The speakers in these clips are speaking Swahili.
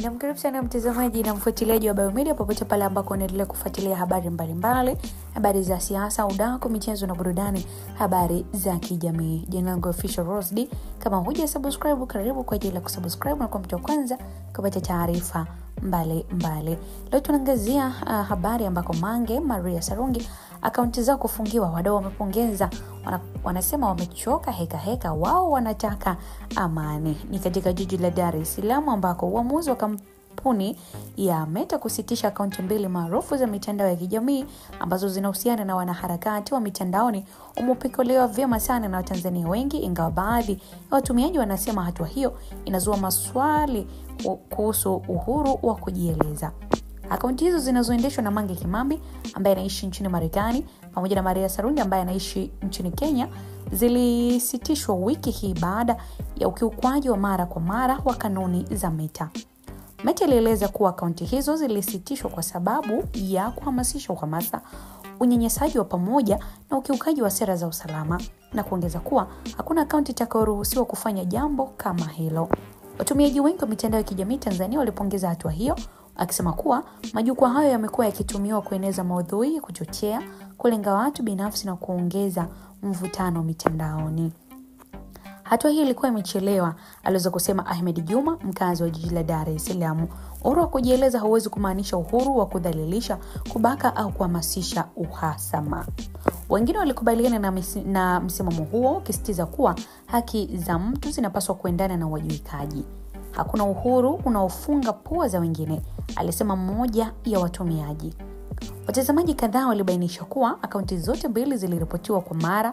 Namkaribu sana mtazamaji na mfuatiliaji wa Biomedia popote pale ambako unaendelea kufuatilia habari mbalimbali, habari za siasa, udaku, michezo na burudani, habari za kijamii. Jina langu Official Rose D. Kama hujasubscribe, karibu kwa ajili ya kusubscribe na kuwa mtu wa kwanza kupata taarifa mbalimbali. Leo tunaangazia habari ambako Mange Maria Sarungi akaunti zao kufungiwa. Wadau wamepongeza, wanasema wamechoka heka wao wanataka amani. Ni katika jiji la Dar es Salaam ambako uamuzi wa kampuni ya Meta kusitisha akaunti mbili maarufu za mitandao ya kijamii ambazo zinahusiana na wanaharakati wa mitandaoni umepokelewa vyema sana na Watanzania wengi, ingawa baadhi ya watumiaji wanasema hatua hiyo inazua maswali kuhusu uhuru wa kujieleza. Akaunti hizo zinazoendeshwa na Mange Kimambi ambaye anaishi nchini Marekani pamoja na Maria Sarungi ambaye anaishi nchini Kenya zilisitishwa wiki hii baada ya ukiukwaji wa mara kwa mara wa kanuni za Meta. Meta ilieleza kuwa akaunti hizo zilisitishwa kwa sababu ya kuhamasisha uhamasa, unyanyasaji wa pamoja na ukiukaji wa sera za usalama, na kuongeza kuwa hakuna akaunti itakayoruhusiwa kufanya jambo kama hilo. Watumiaji wengi wa mitandao ya kijamii Tanzania walipongeza hatua hiyo, akisema kuwa majukwaa hayo yamekuwa yakitumiwa kueneza maudhui, kuchochea, kulenga watu binafsi na kuongeza mvutano mitandaoni. Hatua hii ilikuwa imechelewa, aliweza kusema Ahmed Juma, mkazi wa jiji la Dar es Salaam. Uhuru wa kujieleza hauwezi kumaanisha uhuru wa kudhalilisha, kubaka au kuhamasisha uhasama. Wengine walikubaliana na msimamo huo, ukisitiza kuwa haki za mtu zinapaswa kuendana na uwajibikaji. Hakuna uhuru unaofunga pua za wengine, alisema mmoja ya watumiaji. Watazamaji kadhaa walibainisha kuwa akaunti zote mbili ziliripotiwa kwa mara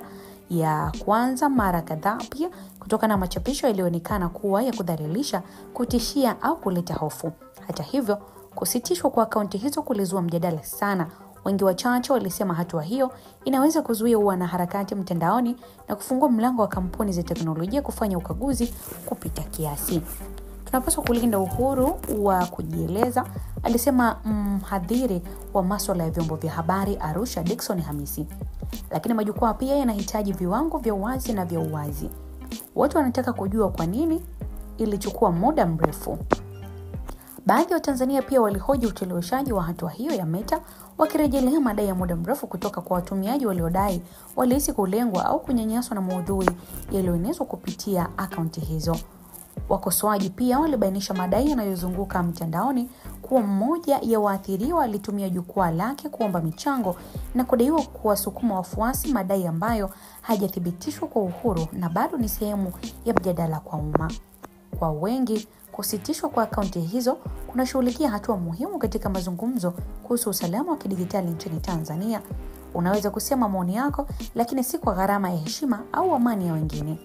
ya kwanza mara kadhaa pia kutokana na machapisho yaliyoonekana kuwa ya kudhalilisha, kutishia au kuleta hofu. Hata hivyo, kusitishwa kwa akaunti hizo kulizua mjadala sana. Wengi wachache walisema hatua hiyo inaweza kuzuia wanaharakati mtandaoni na kufungua mlango wa kampuni za teknolojia kufanya ukaguzi kupita kiasi. Tunapaswa kulinda uhuru wa kujieleza, alisema mhadhiri wa masuala ya vyombo vya habari Arusha Dickson Hamisi. Lakini majukwaa pia yanahitaji viwango vya uwazi na vya uwazi. Watu wanataka kujua kwa nini ilichukua muda mrefu. Baadhi ya Tanzania pia walihoji ucheleweshaji wa hatua hiyo ya Meta, wakirejelea madai ya muda mrefu kutoka kwa watumiaji waliodai walihisi kulengwa au kunyanyaswa na maudhui yaliyoenezwa kupitia akaunti hizo. Wakosoaji pia walibainisha madai yanayozunguka mtandaoni kuwa mmoja ya waathiriwa alitumia jukwaa lake kuomba michango na kudaiwa kuwasukuma wafuasi, madai ambayo hajathibitishwa kwa uhuru na bado ni sehemu ya mjadala kwa umma. Kwa wengi, kusitishwa kwa akaunti hizo kunashughulikia hatua muhimu katika mazungumzo kuhusu usalama wa kidijitali nchini Tanzania. Unaweza kusema maoni yako, lakini si kwa gharama ya heshima au amani ya wengine.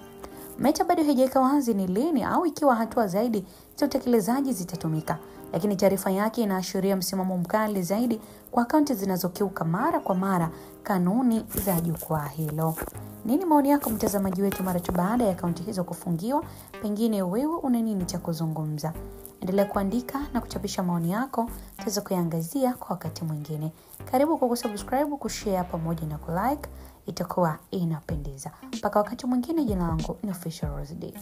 Meta bado haijaweka wazi ni lini au ikiwa hatua zaidi za utekelezaji zitatumika, lakini taarifa yake inaashiria msimamo mkali zaidi kwa akaunti zinazokiuka mara kwa mara kanuni za jukwaa hilo. Nini maoni yako mtazamaji wetu mara tu baada ya akaunti hizo kufungiwa? Pengine wewe una nini cha kuzungumza? Endelea kuandika na kuchapisha maoni yako, tuweze kuyaangazia kwa wakati mwingine. Karibu kwa kusubscribe, kushare pamoja na kulike, itakuwa inapendeza. Mpaka wakati mwingine, jina langu ni Official Rose D.